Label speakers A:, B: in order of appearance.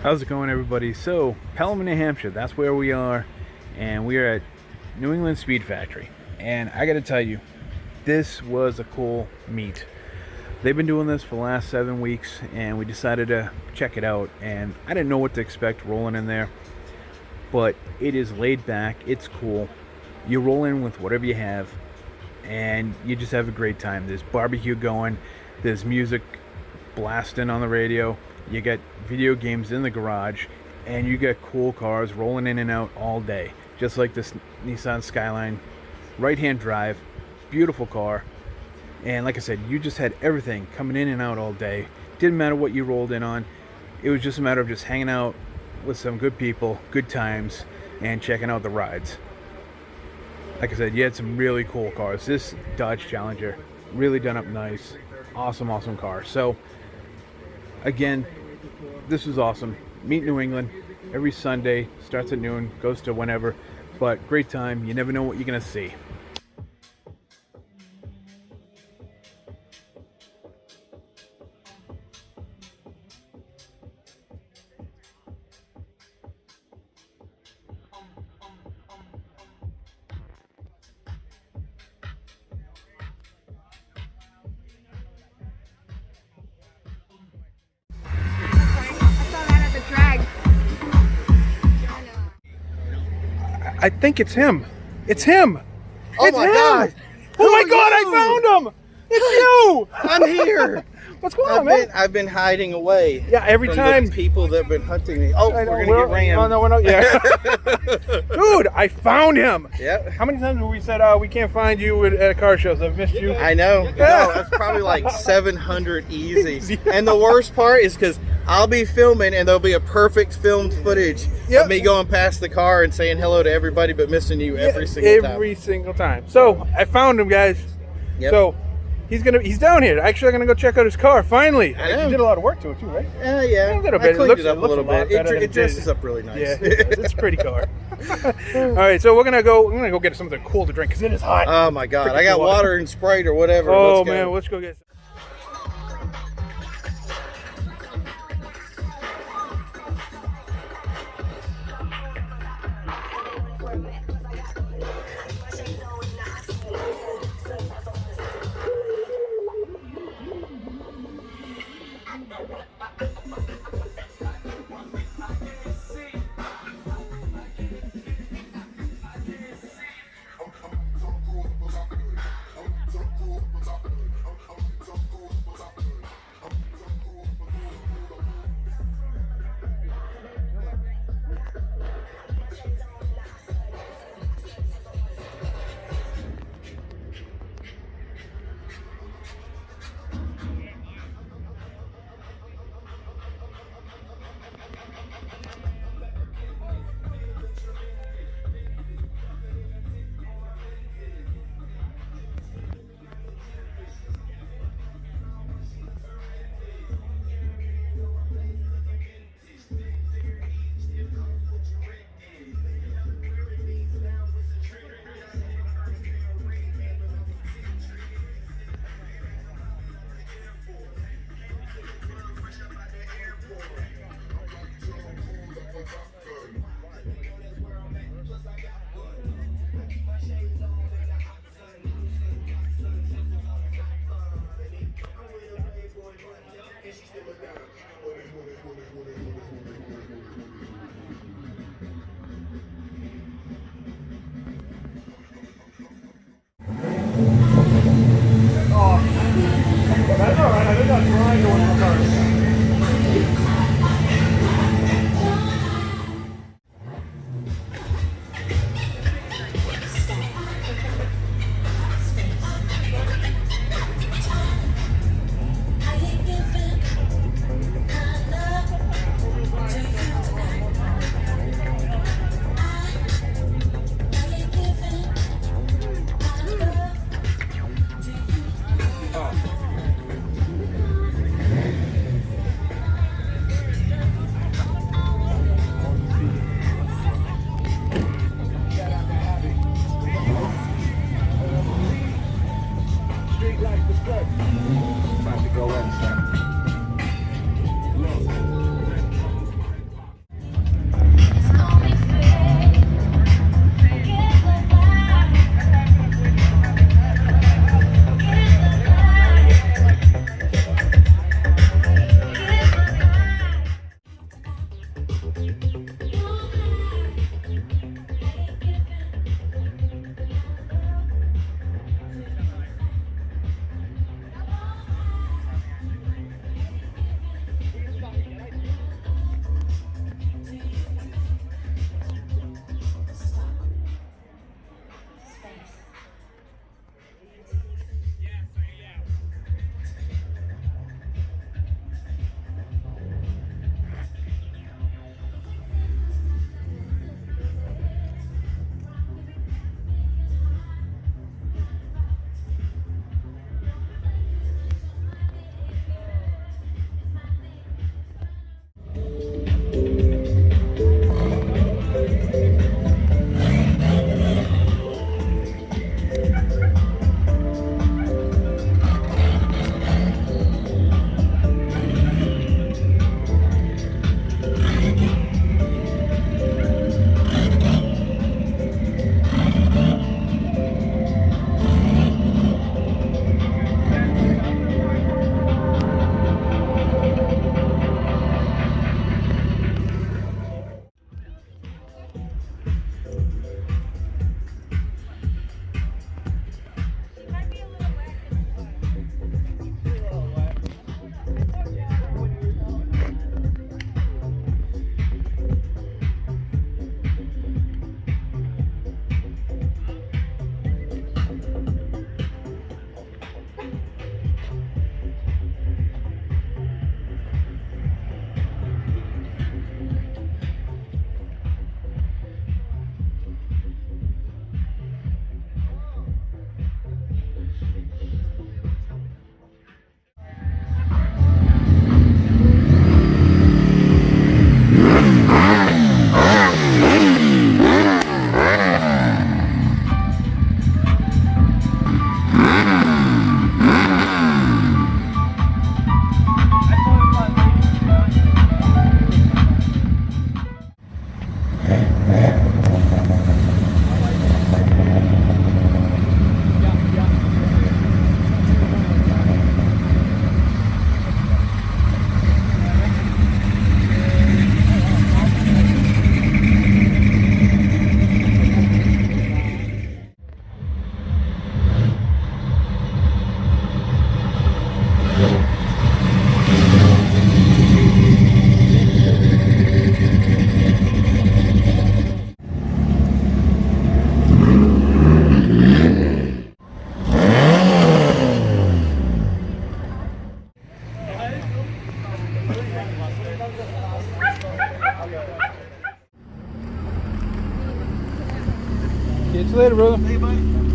A: How's it going, everybody? So, Pelham, New Hampshire, that's where we are, and we are at New England Speed Factory. And I gotta tell you, this was a cool meet. They've been doing this for the last 7 weeks, and we decided to check it out. And I didn't know what to expect rolling in there, but it is laid back, it's cool. You roll in with whatever you have, and you just have a great time. There's barbecue going, there's music blasting on the radio. You got video games in the garage, and you got cool cars rolling in and out all day, just like this Nissan Skyline, right-hand drive, beautiful car. And like I said, you just had everything coming in and out all day. Didn't matter what you rolled in on. It was just a matter of just hanging out with some good people, good times, and checking out the rides. Like I said, you had some really cool cars. This Dodge Challenger, really done up nice. Awesome car. So again, this was awesome. Meet New England every Sunday, starts at noon, goes to whenever, but great time. You never know what you're gonna see. I think it's him. It's him.
B: Oh
A: It's
B: my
A: him.
B: God!
A: Oh my God! I found him. It's you.
B: I'm here.
A: What's going on, man?
B: I've been hiding away.
A: Yeah, every
B: from
A: time
B: the people that have been hunting me. Oh,
A: I know,
B: we're gonna get rammed.
A: Oh, no, we're not. Yeah. Dude, I found him.
B: Yep.
A: How many times have we said, we can't find you at a car show? I've missed you.
B: I know. No, that's probably like 700 easy. And the worst part is because I'll be filming and there'll be a perfect filmed footage of me going past the car and saying hello to everybody, but missing you every single time.
A: Every single time. So I found him, guys.
B: Yep.
A: So he's down here. Actually, I'm gonna go check out his car. Finally,
B: I know.
A: You did a lot of work to it too, right?
B: Yeah.
A: A little
B: I
A: bit.
B: cleaned it up a
A: looks
B: little
A: lot
B: bit.
A: better than
B: It dresses
A: did.
B: up really nice.
A: Yeah, it's a pretty car. All right, so we're gonna go get something cool to drink because it is hot.
B: Oh my God!
A: Freaking
B: I got
A: cool.
B: water and Sprite or whatever.
A: Oh
B: Let's go.
A: man, let's go get. See you later, brother.
B: Hey, buddy.